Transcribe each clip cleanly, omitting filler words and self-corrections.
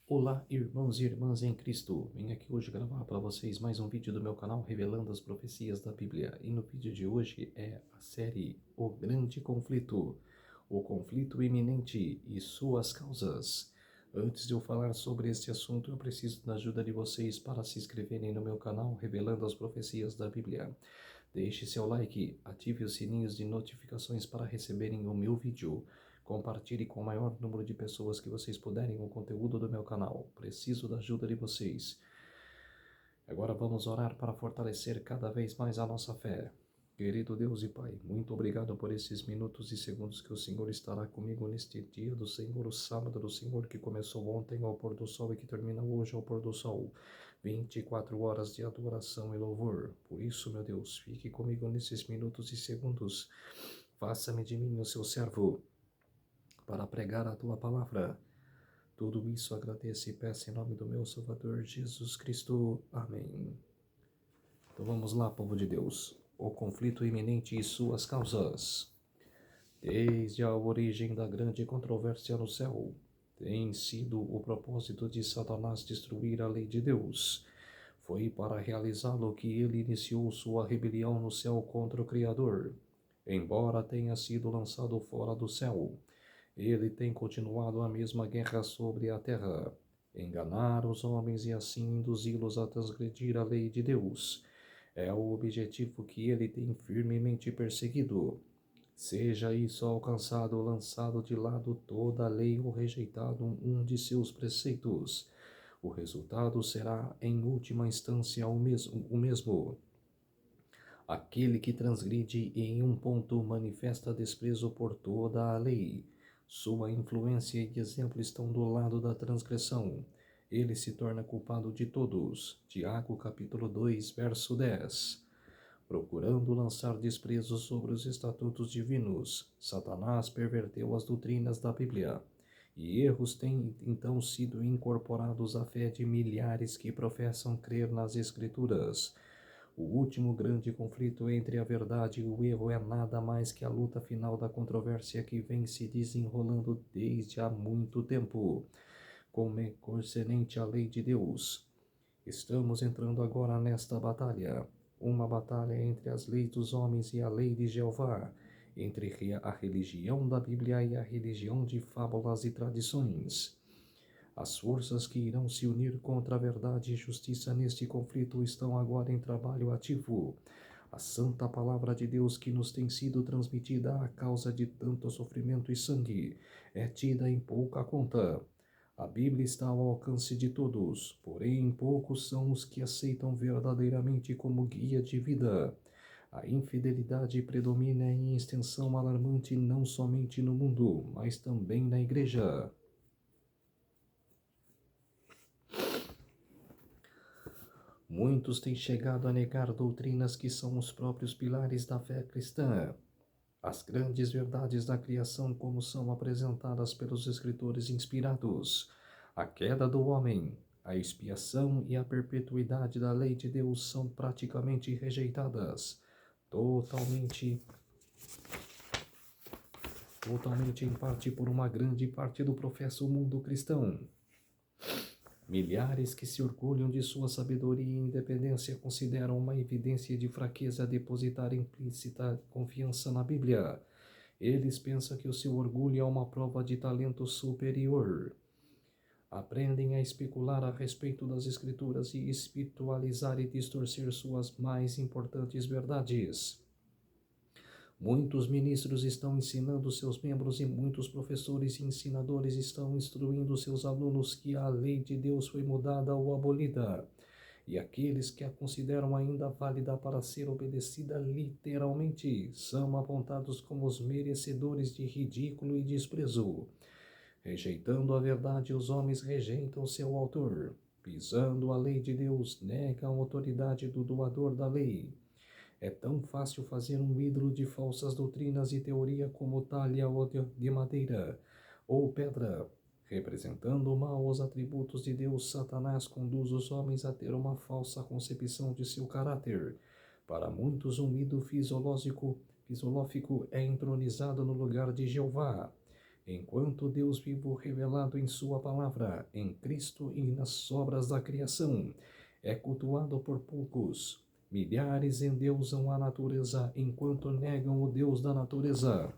Olá, irmãos e irmãs em Cristo. Vim aqui hoje gravar para vocês mais um vídeo do meu canal revelando as profecias da Bíblia. E no vídeo de hoje é a série O Grande Conflito, o conflito iminente e suas causas. Antes de eu falar sobre este assunto, eu preciso da ajuda de vocês para se inscreverem no meu canal revelando as profecias da Bíblia. Deixe seu like, ative os sininhos de notificações para receberem o meu vídeo. Compartilhe com o maior número de pessoas que vocês puderem o conteúdo do meu canal. Preciso da ajuda de vocês. Agora vamos orar para fortalecer cada vez mais a nossa fé. Querido Deus e Pai, muito obrigado por esses minutos e segundos que o Senhor estará comigo neste dia do Senhor, o sábado do Senhor que começou ontem ao pôr do sol e que termina hoje ao pôr do sol. 24 horas de adoração e louvor. Por isso, meu Deus, fique comigo nesses minutos e segundos. Faça-me de mim o seu servo para pregar a tua palavra. Tudo isso agradeço e peço em nome do meu Salvador Jesus Cristo. Amém. Então vamos lá, povo de Deus. O conflito iminente e suas causas. Desde a origem da grande controvérsia no céu, tem sido o propósito de Satanás destruir a lei de Deus. Foi para realizá-lo que ele iniciou sua rebelião no céu contra o Criador. Embora tenha sido lançado fora do céu, ele tem continuado a mesma guerra sobre a terra, enganar os homens e assim induzi-los a transgredir a lei de Deus. É o objetivo que ele tem firmemente perseguido. Seja isso alcançado, lançado de lado toda a lei ou rejeitado um de seus preceitos, o resultado será, em última instância, o mesmo. Aquele que transgride em um ponto manifesta desprezo por toda a lei. Sua influência e exemplo estão do lado da transgressão. Ele se torna culpado de todos. Tiago capítulo 2, verso 10. Procurando lançar desprezo sobre os estatutos divinos, Satanás perverteu as doutrinas da Bíblia. E erros têm então sido incorporados à fé de milhares que professam crer nas Escrituras. O último grande conflito entre a verdade e o erro é nada mais que a luta final da controvérsia que vem se desenrolando desde há muito tempo, concernente à lei de Deus. Estamos entrando agora nesta batalha, uma batalha entre as leis dos homens e a lei de Jeová, entre a religião da Bíblia e a religião de fábulas e tradições. As forças que irão se unir contra a verdade e justiça neste conflito estão agora em trabalho ativo. A santa palavra de Deus que nos tem sido transmitida à causa de tanto sofrimento e sangue é tida em pouca conta. A Bíblia está ao alcance de todos, porém poucos são os que aceitam verdadeiramente como guia de vida. A infidelidade predomina em extensão alarmante não somente no mundo, mas também na igreja. Muitos têm chegado a negar doutrinas que são os próprios pilares da fé cristã. As grandes verdades da criação como são apresentadas pelos escritores inspirados. A queda do homem, a expiação e a perpetuidade da lei de Deus são praticamente rejeitadas. Totalmente em parte por uma grande parte do professo mundo cristão. Milhares que se orgulham de sua sabedoria e independência consideram uma evidência de fraqueza depositar implícita confiança na Bíblia. Eles pensam que o seu orgulho é uma prova de talento superior. Aprendem a especular a respeito das Escrituras e espiritualizar e distorcer suas mais importantes verdades. Muitos ministros estão ensinando seus membros e muitos professores e ensinadores estão instruindo seus alunos que a lei de Deus foi mudada ou abolida. E aqueles que a consideram ainda válida para ser obedecida literalmente são apontados como os merecedores de ridículo e desprezo. Rejeitando a verdade, os homens rejeitam seu autor. Pisando a lei de Deus, negam a autoridade do doador da lei. É tão fácil fazer um ídolo de falsas doutrinas e teoria como talha de madeira ou pedra. Representando mal os atributos de Deus, Satanás conduz os homens a ter uma falsa concepção de seu caráter. Para muitos, um ídolo fisiológico é entronizado no lugar de Jeová. enquanto Deus vivo revelado em sua palavra, em Cristo e nas obras da criação, é cultuado por poucos. Milhares endeusam a natureza enquanto negam o Deus da natureza.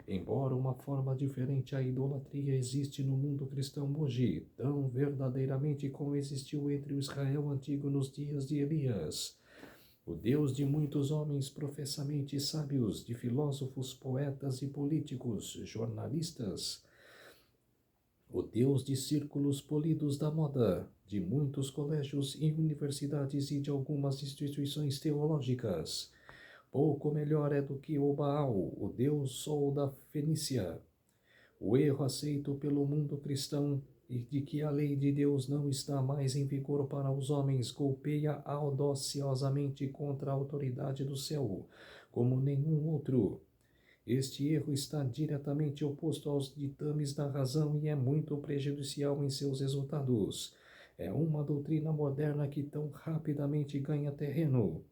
Embora uma forma diferente, a idolatria existe no mundo cristão hoje, tão verdadeiramente como existiu entre o Israel antigo nos dias de Elias. O Deus de muitos homens professamente sábios, de filósofos, poetas e políticos, jornalistas. O Deus de círculos polidos da moda, de muitos colégios e universidades e de algumas instituições teológicas. Pouco melhor é do que o Baal, o Deus Sol da Fenícia. O erro aceito pelo mundo cristão e de que a lei de Deus não está mais em vigor para os homens golpeia audaciosamente contra a autoridade do céu, como nenhum outro. Este erro está diretamente oposto aos ditames da razão e é muito prejudicial em seus resultados. É uma doutrina moderna que tão rapidamente ganha terreno.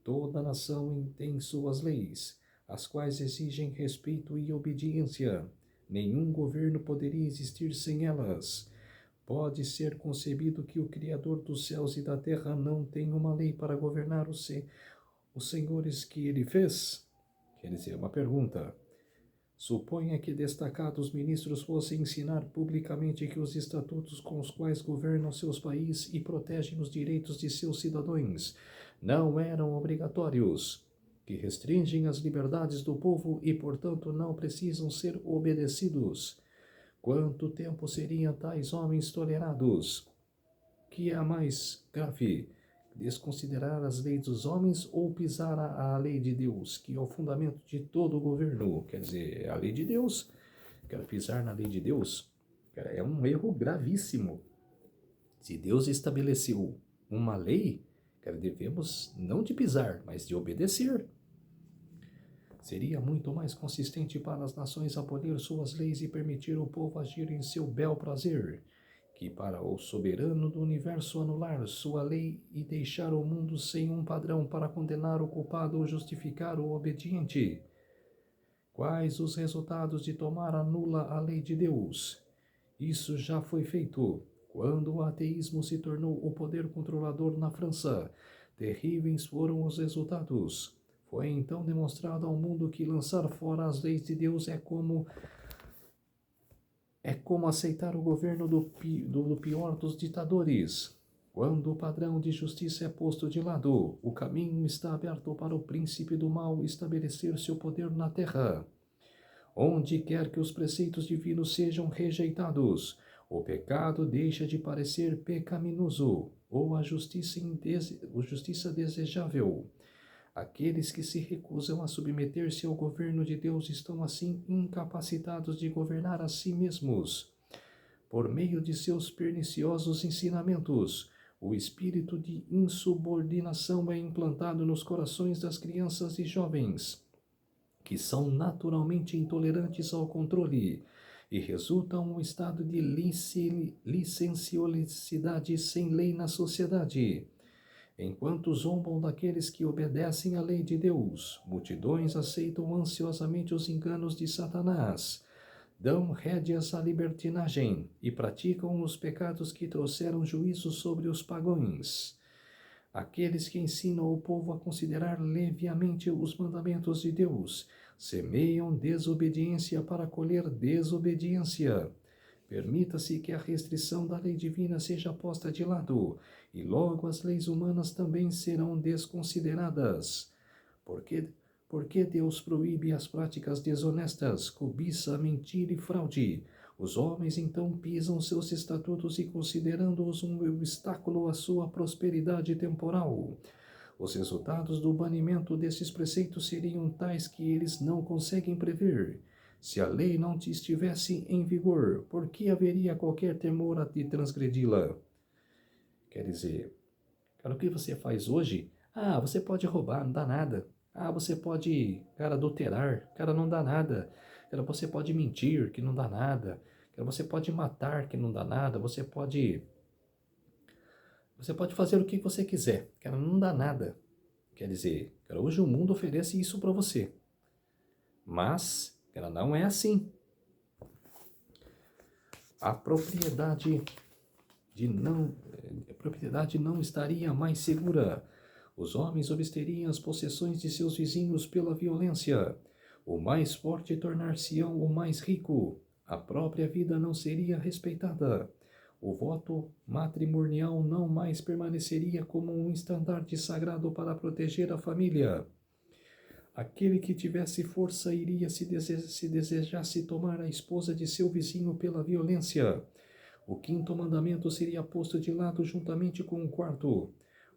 Toda nação tem suas leis, as quais exigem respeito e obediência. Nenhum governo poderia existir sem elas. Pode ser concebido que o Criador dos céus e da terra não tem uma lei para governar os senhores que ele fez? Quer dizer, uma pergunta. Suponha que destacados ministros fossem ensinar publicamente que os estatutos com os quais governam seus países e protegem os direitos de seus cidadãos não eram obrigatórios, que restringem as liberdades do povo e, portanto, não precisam ser obedecidos. Quanto tempo seriam tais homens tolerados? Que é a mais grave? Desconsiderar as leis dos homens ou pisar a lei de Deus, que é o fundamento de todo o governo? Quer dizer, a lei de Deus. Quero pisar na lei de Deus. É um erro gravíssimo. Se Deus estabeleceu uma lei, devemos não de pisar, mas de obedecer. Seria muito mais consistente para as nações abolir suas leis e permitir o povo agir em seu bel prazer, que para o soberano do universo anular sua lei e deixar o mundo sem um padrão para condenar o culpado ou justificar o obediente. Quais os resultados de tomar a nula a lei de Deus? Isso já foi feito. Quando o ateísmo se tornou o poder controlador na França, terríveis foram os resultados. Foi então demonstrado ao mundo que lançar fora as leis de Deus é como aceitar o governo do pior dos ditadores. Quando o padrão de justiça é posto de lado, o caminho está aberto para o príncipe do mal estabelecer seu poder na terra. Onde quer que os preceitos divinos sejam rejeitados, o pecado deixa de parecer pecaminoso, ou a justiça desejável. Aqueles que se recusam a submeter-se ao governo de Deus estão assim incapacitados de governar a si mesmos. Por meio de seus perniciosos ensinamentos, o espírito de insubordinação é implantado nos corações das crianças e jovens, que são naturalmente intolerantes ao controle e resultam um estado de licenciosidade sem lei na sociedade. Enquanto zombam daqueles que obedecem à lei de Deus, multidões aceitam ansiosamente os enganos de Satanás, dão rédeas à libertinagem e praticam os pecados que trouxeram juízo sobre os pagãos. Aqueles que ensinam o povo a considerar leviamente os mandamentos de Deus semeiam desobediência para colher desobediência. Permita-se que a restrição da lei divina seja posta de lado, e logo as leis humanas também serão desconsideradas. Porque Deus proíbe as práticas desonestas, cobiça, mentira e fraude? Os homens então pisam seus estatutos e considerando-os um obstáculo à sua prosperidade temporal. Os resultados do banimento desses preceitos seriam tais que eles não conseguem prever. Se a lei não estivesse em vigor, por que haveria qualquer temor de transgredi-la? Quer dizer, cara, o que você faz hoje? Ah, você pode roubar, não dá nada. Ah, você pode, adulterar, não dá nada. Você pode mentir, que não dá nada. Você pode matar, que não dá nada. Você pode fazer o que você quiser, não dá nada. Quer dizer, hoje o mundo oferece isso para você. Mas, não é assim. a propriedade a propriedade não estaria mais segura. Os homens obteriam as possessões de seus vizinhos pela violência. O mais forte tornar-se-ão o mais rico. A própria vida não seria respeitada. O voto matrimonial não mais permaneceria como um estandarte sagrado para proteger a família. Aquele que tivesse força iria se desejasse tomar a esposa de seu vizinho pela violência. O quinto mandamento seria posto de lado juntamente com o quarto.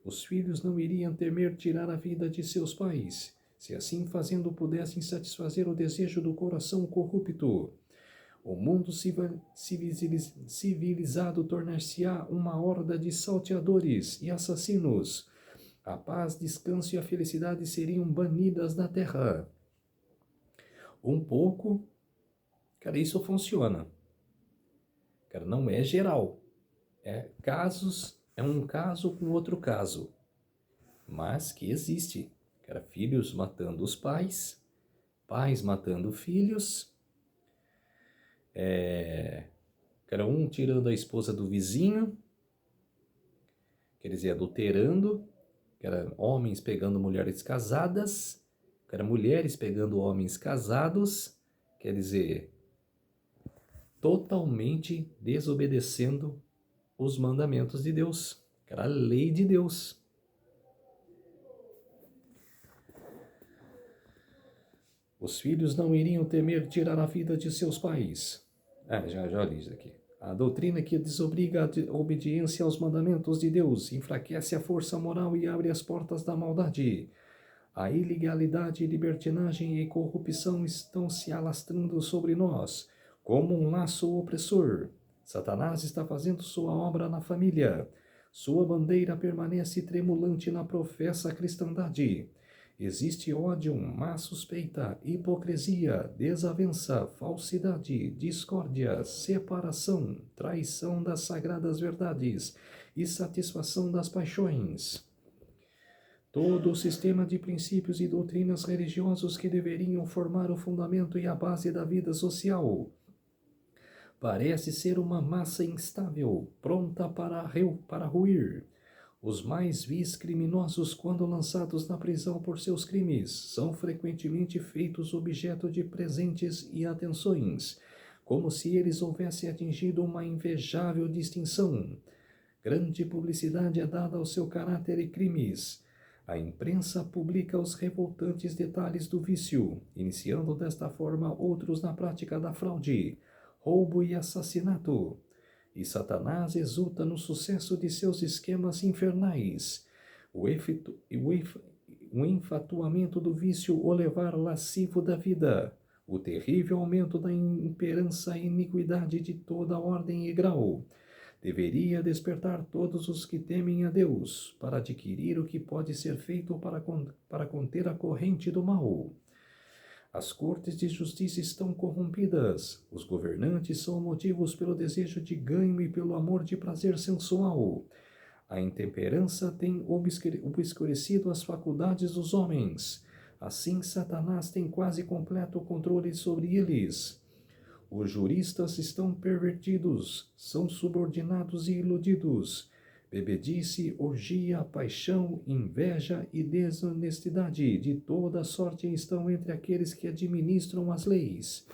Os filhos não iriam temer tirar a vida de seus pais, se assim fazendo pudessem satisfazer o desejo do coração corrupto. O mundo civilizado tornar-se-á uma horda de salteadores e assassinos. A paz, descanso e a felicidade seriam banidas da terra. Um pouco, cara, isso funciona. Cara, não é geral. É um caso com outro caso. Mas que existe. Cara, filhos matando os pais, pais matando filhos, cara, um tirando a esposa do vizinho, quer dizer, adulterando, cara, homens pegando mulheres casadas, cara, mulheres pegando homens casados, quer dizer, totalmente desobedecendo os mandamentos de Deus, cara, a lei de Deus. Os filhos não iriam temer tirar a vida de seus pais. Já li isso aqui. A doutrina que desobriga a obediência aos mandamentos de Deus enfraquece a força moral e abre as portas da maldade. A ilegalidade, libertinagem e corrupção estão se alastrando sobre nós, como um laço opressor. Satanás está fazendo sua obra na família. Sua bandeira permanece tremulante na professa cristandade. Existe ódio, má suspeita, hipocrisia, desavença, falsidade, discórdia, separação, traição das sagradas verdades e satisfação das paixões. Todo o sistema de princípios e doutrinas religiosos que deveriam formar o fundamento e a base da vida social parece ser uma massa instável, pronta para ruir. Os mais vis criminosos, quando lançados na prisão por seus crimes, são frequentemente feitos objeto de presentes e atenções, como se eles houvessem atingido uma invejável distinção. Grande publicidade é dada ao seu caráter e crimes. A imprensa publica os revoltantes detalhes do vício, iniciando desta forma outros na prática da fraude, roubo e assassinato. E Satanás exulta no sucesso de seus esquemas infernais. O enfatuamento do vício o levar lascivo da vida. O terrível aumento da imperança e iniquidade de toda ordem e grau. Deveria despertar todos os que temem a Deus, para adquirir o que pode ser feito para conter a corrente do mal. As cortes de justiça estão corrompidas. Os governantes são motivos pelo desejo de ganho e pelo amor de prazer sensual. A intemperança tem obscurecido as faculdades dos homens. Assim, Satanás tem quase completo controle sobre eles. Os juristas estão pervertidos, são subordinados e iludidos. Bebedice, orgia, paixão, inveja e desonestidade de toda sorte estão entre aqueles que administram as leis.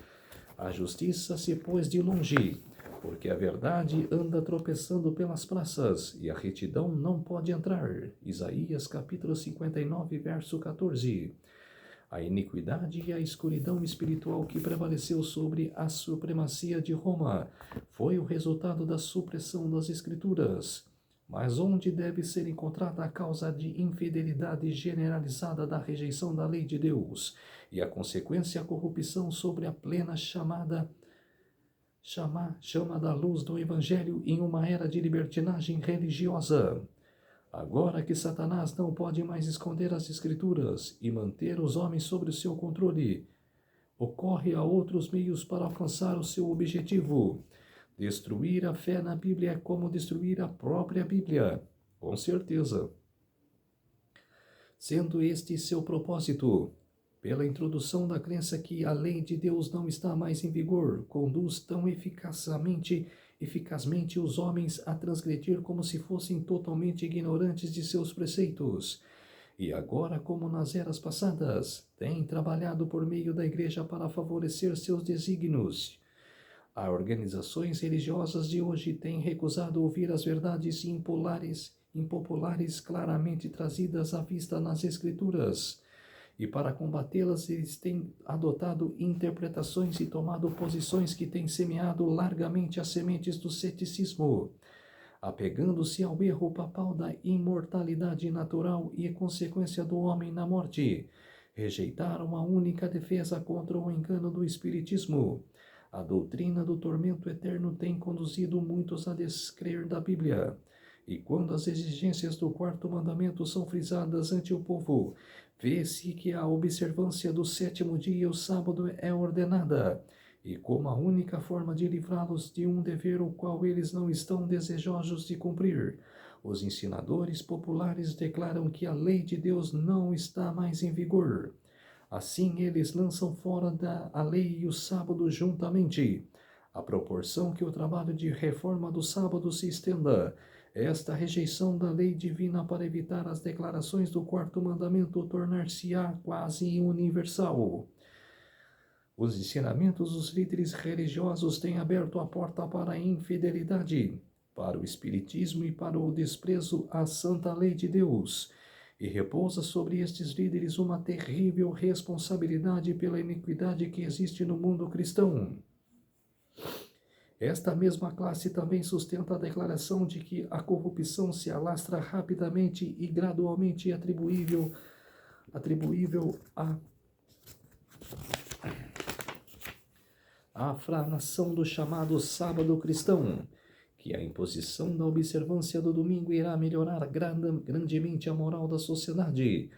A justiça se pôs de longe, porque a verdade anda tropeçando pelas praças e a retidão não pode entrar. Isaías capítulo 59, verso 14. A iniquidade e a escuridão espiritual que prevaleceu sobre a supremacia de Roma foi o resultado da supressão das Escrituras. Mas onde deve ser encontrada a causa de infidelidade generalizada da rejeição da lei de Deus e a consequência a corrupção sobre a plena chama da luz do Evangelho em uma era de libertinagem religiosa? Agora que Satanás não pode mais esconder as Escrituras e manter os homens sob o seu controle, ocorre a outros meios para alcançar o seu objetivo. Destruir a fé na Bíblia é como destruir a própria Bíblia, com certeza. Sendo este seu propósito, pela introdução da crença que a lei de Deus não está mais em vigor, conduz tão eficazmente os homens a transgredir como se fossem totalmente ignorantes de seus preceitos. E agora, como nas eras passadas, tem trabalhado por meio da Igreja para favorecer seus desígnios. As organizações religiosas de hoje têm recusado ouvir as verdades impopulares claramente trazidas à vista nas Escrituras. E para combatê-las, eles têm adotado interpretações e tomado posições que têm semeado largamente as sementes do ceticismo, apegando-se ao erro papal da imortalidade natural e consequência do homem na morte. Rejeitaram a única defesa contra o engano do espiritismo. A doutrina do tormento eterno tem conduzido muitos a descrer da Bíblia. E quando as exigências do quarto mandamento são frisadas ante o povo, vê-se que a observância do sétimo dia e o sábado é ordenada, e como a única forma de livrá-los de um dever o qual eles não estão desejosos de cumprir. Os ensinadores populares declaram que a lei de Deus não está mais em vigor. Assim, eles lançam fora a lei e o sábado juntamente. À proporção que o trabalho de reforma do sábado se estenda, esta rejeição da lei divina para evitar as declarações do quarto mandamento tornar-se-á quase universal. Os ensinamentos dos líderes religiosos têm aberto a porta para a infidelidade, para o espiritismo e para o desprezo à santa lei de Deus, e repousa sobre estes líderes uma terrível responsabilidade pela iniquidade que existe no mundo cristão. Esta mesma classe também sustenta a declaração de que a corrupção se alastra rapidamente e gradualmente atribuível à afirmação do chamado sábado cristão, que a imposição da observância do domingo irá melhorar grandemente a moral da sociedade.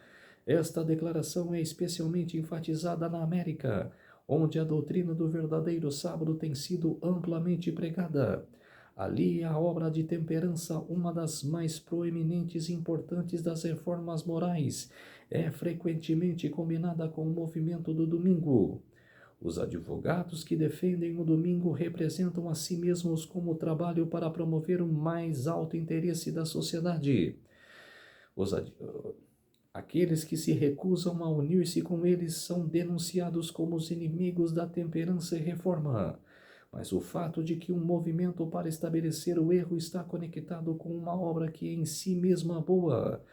Esta declaração é especialmente enfatizada na América, onde a doutrina do verdadeiro sábado tem sido amplamente pregada. Ali a obra de temperança, uma das mais proeminentes e importantes das reformas morais, é frequentemente combinada com o movimento do domingo. Os advogados que defendem o domingo representam a si mesmos como trabalho para promover o mais alto interesse da sociedade. Aqueles que se recusam a unir-se com eles são denunciados como os inimigos da temperança e reforma. Mas o fato de que um movimento para estabelecer o erro está conectado com uma obra que é em si mesma boa,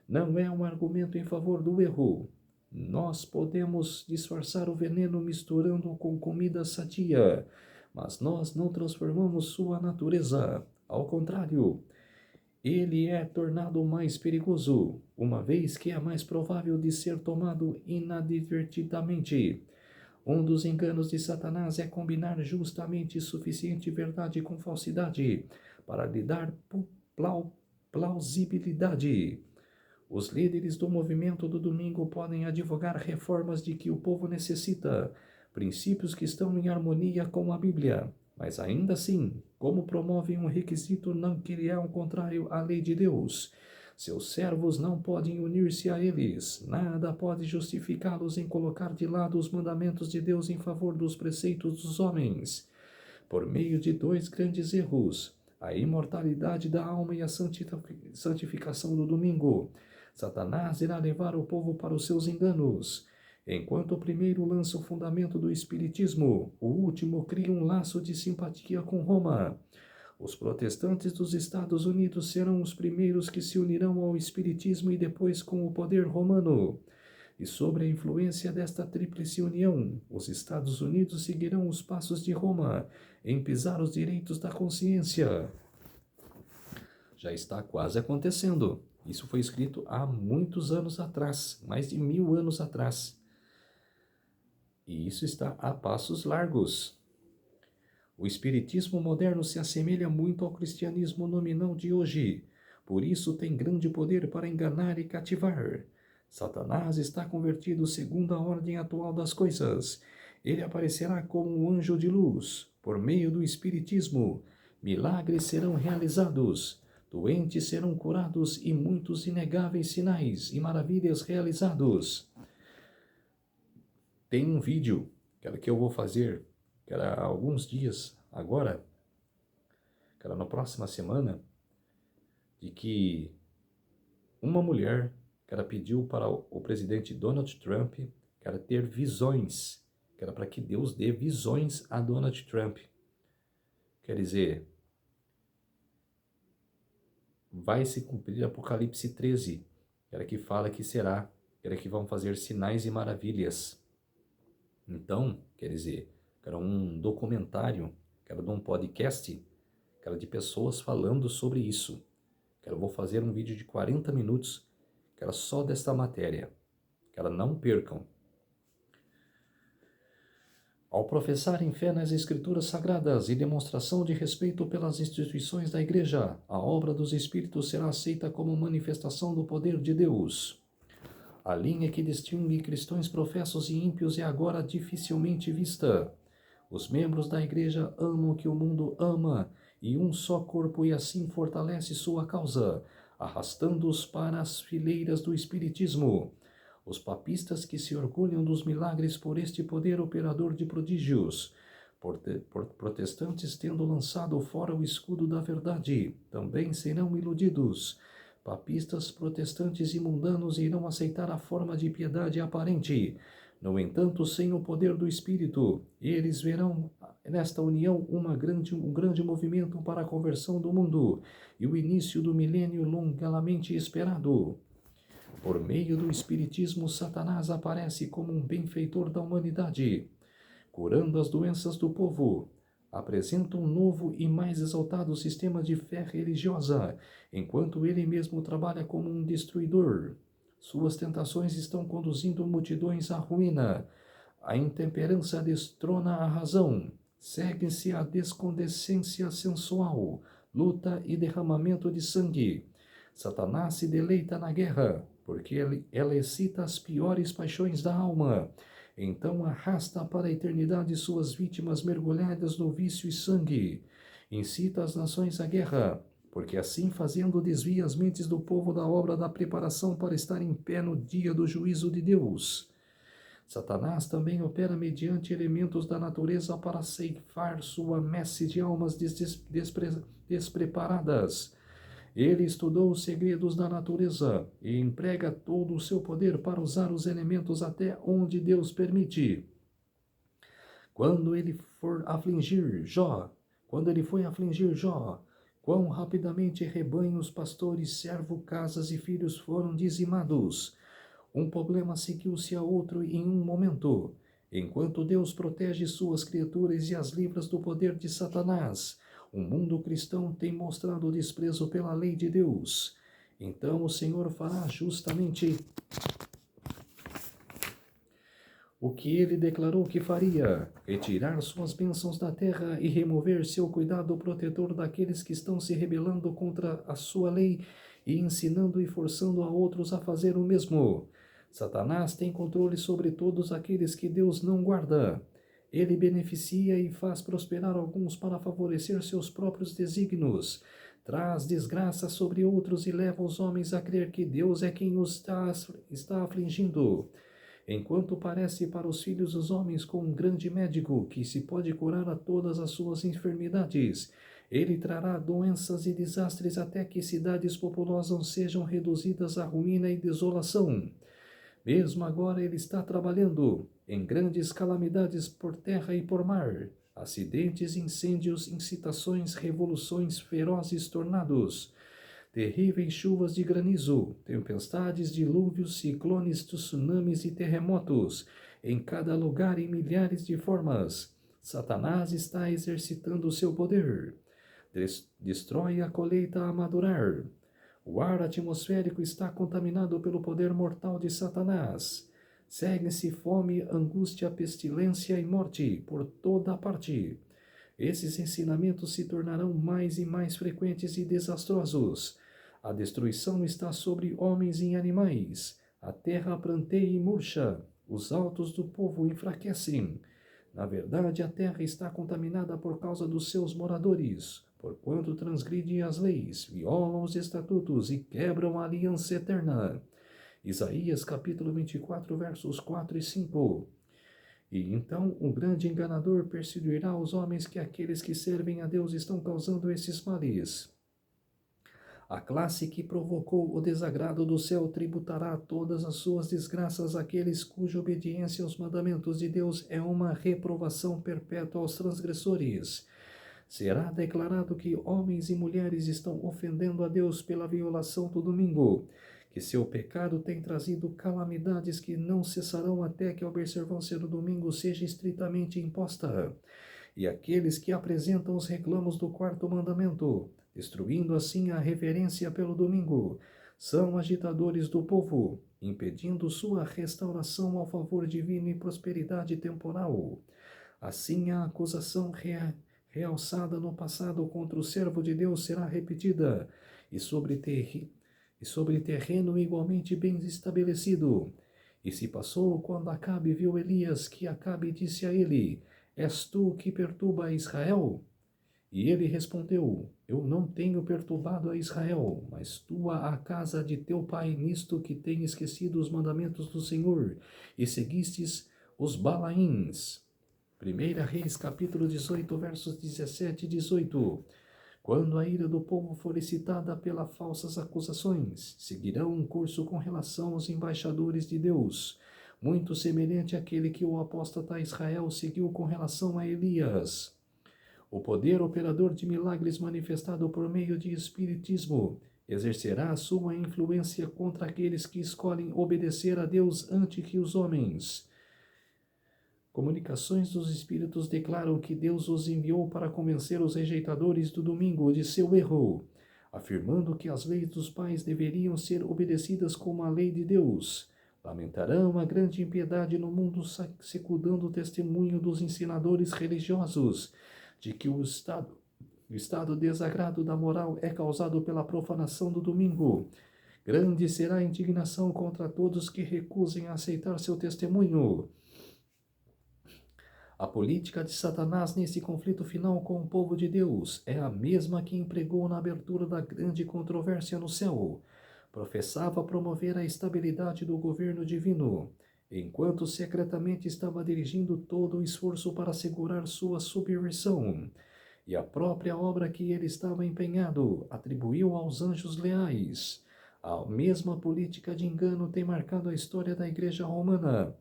não é um argumento em favor do erro. Nós podemos disfarçar o veneno misturando-o com comida sadia, mas nós não transformamos sua natureza. Ao contrário, ele é tornado mais perigoso, uma vez que é mais provável de ser tomado inadvertidamente. Um dos enganos de Satanás é combinar justamente suficiente verdade com falsidade para lhe dar plausibilidade. Os líderes do movimento do domingo podem advogar reformas de que o povo necessita, princípios que estão em harmonia com a Bíblia, mas ainda assim, como promovem um requisito não que lhe é ao contrário à lei de Deus, seus servos não podem unir-se a eles, nada pode justificá-los em colocar de lado os mandamentos de Deus em favor dos preceitos dos homens. Por meio de dois grandes erros, a imortalidade da alma e a santificação do domingo, Satanás irá levar o povo para os seus enganos. Enquanto o primeiro lança o fundamento do espiritismo, o último cria um laço de simpatia com Roma. Os protestantes dos Estados Unidos serão os primeiros que se unirão ao espiritismo e depois com o poder romano. E sobre a influência desta tríplice união, os Estados Unidos seguirão os passos de Roma em pisar os direitos da consciência. Já está quase acontecendo. Isso foi escrito há muitos anos atrás, mais de 1000 anos atrás. E isso está a passos largos. O espiritismo moderno se assemelha muito ao cristianismo nominal de hoje, por isso tem grande poder para enganar e cativar. Satanás está convertido segundo a ordem atual das coisas. Ele aparecerá como um anjo de luz, por meio do espiritismo. Milagres serão realizados, doentes serão curados e muitos inegáveis sinais e maravilhas realizados. tem um vídeo que eu vou fazer, que era há alguns dias agora, que era na próxima semana, de que uma mulher que ela pediu para o presidente Donald Trump que era ter visões, que era para que Deus dê visões a Donald Trump. Quer dizer, vai se cumprir Apocalipse 13, que era que fala que será, que era que vão fazer sinais e maravilhas. Então, quer dizer, que era um documentário, que era de um podcast, que era de pessoas falando sobre isso. Que eu vou fazer um vídeo de 40 minutos, que era só desta matéria, que era não percam. Ao professarem fé nas Escrituras Sagradas e demonstração de respeito pelas instituições da Igreja, a obra dos Espíritos será aceita como manifestação do poder de Deus. A linha que distingue cristãos professos e ímpios é agora dificilmente vista. Os membros da Igreja amam o que o mundo ama, e um só corpo, e assim fortalece sua causa, arrastando-os para as fileiras do Espiritismo. Os papistas que se orgulham dos milagres por este poder operador de prodígios, protestantes tendo lançado fora o escudo da verdade, também serão iludidos. Papistas, protestantes e mundanos irão aceitar a forma de piedade aparente. No entanto, sem o poder do Espírito, eles verão nesta união um grande movimento para a conversão do mundo e o início do milênio longamente esperado. Por meio do Espiritismo, Satanás aparece como um benfeitor da humanidade, curando as doenças do povo. Apresenta um novo e mais exaltado sistema de fé religiosa, enquanto ele mesmo trabalha como um destruidor. Suas tentações estão conduzindo multidões à ruína. A intemperança destrona a razão. Segue-se a descondescência sensual, luta e derramamento de sangue. Satanás se deleita na guerra, porque ela excita as piores paixões da alma. Então arrasta para a eternidade suas vítimas mergulhadas no vício e sangue. Incita as nações à guerra, porque assim fazendo desvia as mentes do povo da obra da preparação para estar em pé no dia do juízo de Deus. Satanás também opera mediante elementos da natureza para ceifar sua messe de almas despreparadas. Ele estudou os segredos da natureza e emprega todo o seu poder para usar os elementos até onde Deus permite. Quando ele foi afligir Jó, quão rapidamente rebanhos, pastores, servo, casas e filhos foram dizimados. Um problema seguiu-se a outro em um momento. Enquanto Deus protege suas criaturas e as livra do poder de Satanás, o mundo cristão tem mostrado desprezo pela lei de Deus. Então o Senhor fará justamente o que ele declarou que faria: retirar suas bênçãos da terra e remover seu cuidado protetor daqueles que estão se rebelando contra a sua lei e ensinando e forçando a outros a fazer o mesmo. Satanás tem controle sobre todos aqueles que Deus não guarda. Ele beneficia e faz prosperar alguns para favorecer seus próprios desígnios. Traz desgraça sobre outros e leva os homens a crer que Deus é quem os está afligindo. Enquanto parece para os filhos dos homens como um grande médico que se pode curar a todas as suas enfermidades, ele trará doenças e desastres até que cidades populosas sejam reduzidas à ruína e desolação. Mesmo agora ele está trabalhando em grandes calamidades por terra e por mar, acidentes, incêndios, incitações, revoluções, ferozes tornados, terríveis chuvas de granizo, tempestades, dilúvios, ciclones, tsunamis e terremotos, em cada lugar em milhares de formas. Satanás está exercitando seu poder. Destrói a colheita a madurar. O ar atmosférico está contaminado pelo poder mortal de Satanás. Seguem-se fome, angústia, pestilência e morte por toda a parte. Esses ensinamentos se tornarão mais e mais frequentes e desastrosos. A destruição está sobre homens e animais. A terra pranteia e murcha. Os altos do povo enfraquecem. Na verdade, a terra está contaminada por causa dos seus moradores, porquanto transgridem as leis, violam os estatutos e quebram a aliança eterna. Isaías capítulo 24, versos 4 e 5. E então o grande enganador persuadirá os homens que aqueles que servem a Deus estão causando esses males. A classe que provocou o desagrado do céu tributará todas as suas desgraças àqueles cuja obediência aos mandamentos de Deus é uma reprovação perpétua aos transgressores. Será declarado que homens e mulheres estão ofendendo a Deus pela violação do domingo, que seu pecado tem trazido calamidades que não cessarão até que a observância do domingo seja estritamente imposta. E aqueles que apresentam os reclamos do quarto mandamento, destruindo assim a reverência pelo domingo, são agitadores do povo, impedindo sua restauração ao favor divino e prosperidade temporal. Assim, a acusação realçada no passado contra o servo de Deus será repetida, e sobre terreno igualmente bem estabelecido. E se passou quando Acabe viu Elias, que Acabe disse a ele: És tu que perturba a Israel? E ele respondeu: Eu não tenho perturbado a Israel, mas tua a casa de teu pai nisto que tem esquecido os mandamentos do Senhor, e seguistes os Balaíns. 1 Reis capítulo 18, versos 17 e 18. Quando a ira do povo for excitada pelas falsas acusações, seguirão um curso com relação aos embaixadores de Deus, muito semelhante àquele que o apóstata Israel seguiu com relação a Elias. O poder operador de milagres manifestado por meio de espiritismo exercerá a sua influência contra aqueles que escolhem obedecer a Deus antes que os homens. Comunicações dos Espíritos declaram que Deus os enviou para convencer os rejeitadores do domingo de seu erro, afirmando que as leis dos pais deveriam ser obedecidas como a lei de Deus. Lamentarão a grande impiedade no mundo, secundando o testemunho dos ensinadores religiosos de que o estado desagrado da moral é causado pela profanação do domingo. Grande será a indignação contra todos que recusem aceitar seu testemunho. A política de Satanás nesse conflito final com o povo de Deus é a mesma que empregou na abertura da grande controvérsia no céu. Professava promover a estabilidade do governo divino, enquanto secretamente estava dirigindo todo o esforço para assegurar sua subversão. E a própria obra que ele estava empenhado atribuiu aos anjos leais. A mesma política de engano tem marcado a história da Igreja Romana.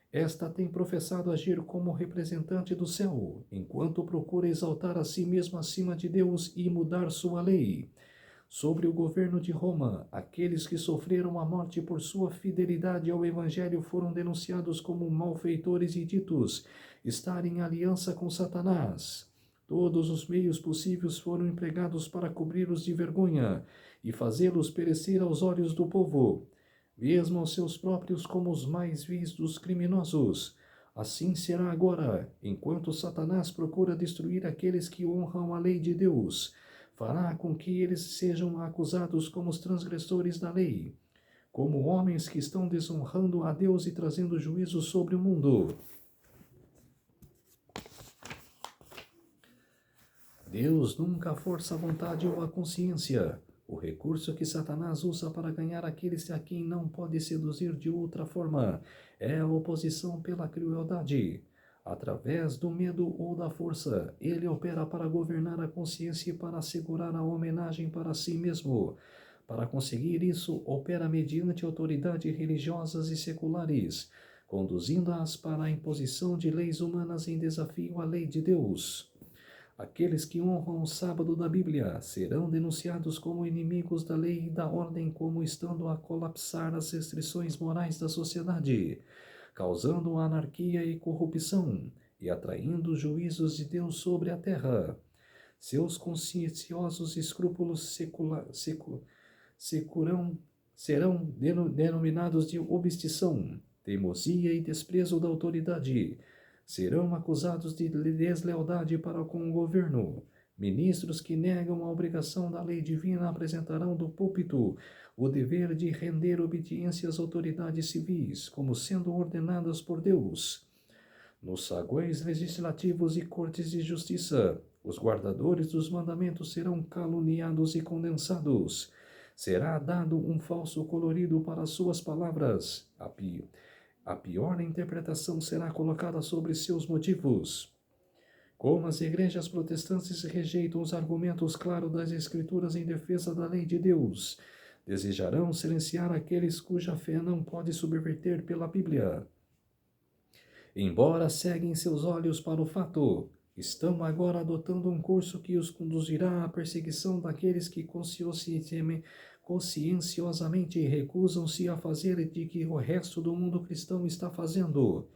Esta tem professado agir como representante do céu, enquanto procura exaltar a si mesma acima de Deus e mudar sua lei. Sobre o governo de Roma, aqueles que sofreram a morte por sua fidelidade ao Evangelho foram denunciados como malfeitores e ditos estar em aliança com Satanás. Todos os meios possíveis foram empregados para cobri-los de vergonha e fazê-los perecer aos olhos do povo, mesmo aos seus próprios como os mais vis dos criminosos. Assim será agora, enquanto Satanás procura destruir aqueles que honram a lei de Deus. Fará com que eles sejam acusados como os transgressores da lei, como homens que estão desonrando a Deus e trazendo juízo sobre o mundo. Deus nunca força a vontade ou a consciência. O recurso que Satanás usa para ganhar aqueles a quem não pode seduzir de outra forma é a oposição pela crueldade. Através do medo ou da força, ele opera para governar a consciência e para assegurar a homenagem para si mesmo. Para conseguir isso, opera mediante autoridades religiosas e seculares, conduzindo-as para a imposição de leis humanas em desafio à lei de Deus. Aqueles que honram o sábado da Bíblia serão denunciados como inimigos da lei e da ordem, como estando a colapsar as restrições morais da sociedade, causando anarquia e corrupção e atraindo os juízos de Deus sobre a terra. Seus conscienciosos escrúpulos serão denominados de obstição, teimosia e desprezo da autoridade. Serão acusados de deslealdade para com o governo. Ministros que negam a obrigação da lei divina apresentarão do púlpito o dever de render obediência às autoridades civis, como sendo ordenadas por Deus. Nos saguões legislativos e cortes de justiça, os guardadores dos mandamentos serão caluniados e condenados. Será dado um falso colorido para suas palavras. a pior interpretação será colocada sobre seus motivos. Como as igrejas protestantes rejeitam os argumentos claros das Escrituras em defesa da lei de Deus, desejarão silenciar aqueles cuja fé não pode subverter pela Bíblia. Embora ceguem seus olhos para o fato, estão agora adotando um curso que os conduzirá à perseguição daqueles que conscienciosamente recusam-se a fazer de que o resto do mundo cristão está fazendo,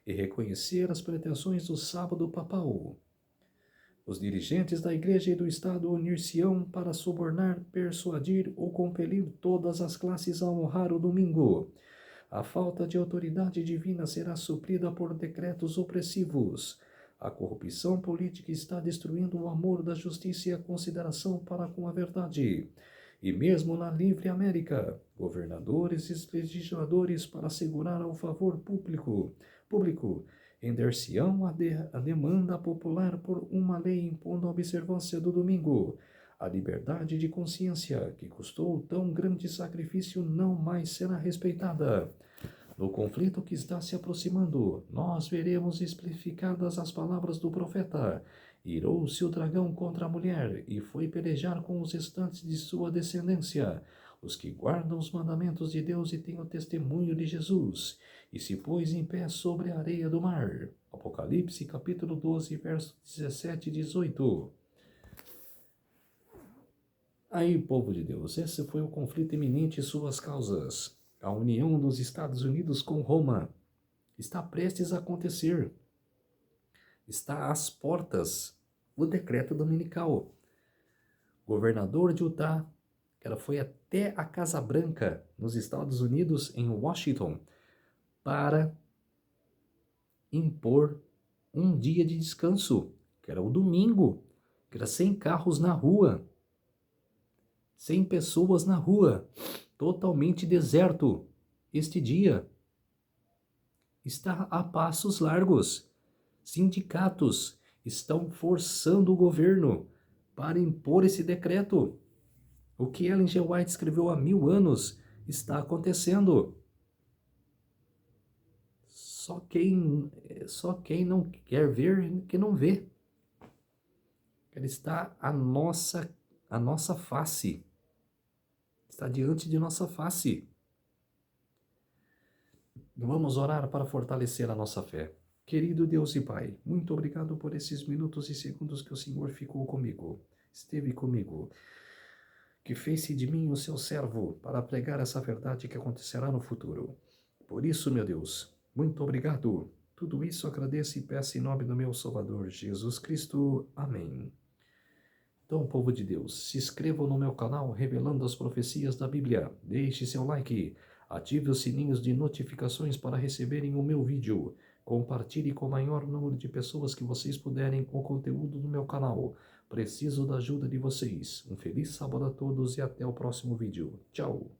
e reconhecer as pretensões do sábado papal. Os dirigentes da Igreja e do Estado unir-se-ão para subornar, persuadir ou compelir todas as classes a honrar o domingo. A falta de autoridade divina será suprida por decretos opressivos. A corrupção política está destruindo o amor da justiça e a consideração para com a verdade. E mesmo na livre América, governadores e legisladores, para assegurar o favor público render-se-ão a demanda popular por uma lei impondo a observância do domingo. A liberdade de consciência, que custou tão grande sacrifício, não mais será respeitada. No conflito que está se aproximando, nós veremos explicadas as palavras do profeta. Irou-se o dragão contra a mulher, e foi pelejar com os restantes de sua descendência, os que guardam os mandamentos de Deus e têm o testemunho de Jesus, e se pôs em pé sobre a areia do mar. Apocalipse, capítulo 12, versos 17 e 18. Aí, povo de Deus, esse foi o conflito iminente e suas causas. A união dos Estados Unidos com Roma está prestes a acontecer. Está às portas o decreto dominical. O governador de Utah, ela foi até a Casa Branca, nos Estados Unidos, em Washington, para impor um dia de descanso, que era o domingo, que era sem carros na rua, sem pessoas na rua, totalmente deserto. Este dia está a passos largos. Sindicatos estão forçando o governo para impor esse decreto. O que Ellen G. White escreveu há 1000 anos está acontecendo. Só quem não quer ver, que não vê. Ela está a nossa face. Está diante de nossa face. Vamos orar para fortalecer a nossa fé. Querido Deus e Pai, muito obrigado por esses minutos e segundos que o Senhor ficou comigo, esteve comigo, que fez-se de mim o seu servo para pregar essa verdade que acontecerá no futuro. Por isso, meu Deus, muito obrigado. Tudo isso agradeço e peço em nome do meu Salvador, Jesus Cristo. Amém. Então, povo de Deus, se inscrevam no meu canal Revelando as Profecias da Bíblia. Deixe seu like, ative os sininhos de notificações para receberem o meu vídeo. Compartilhe com o maior número de pessoas que vocês puderem o conteúdo do meu canal. Preciso da ajuda de vocês. Um feliz sábado a todos e até o próximo vídeo. Tchau!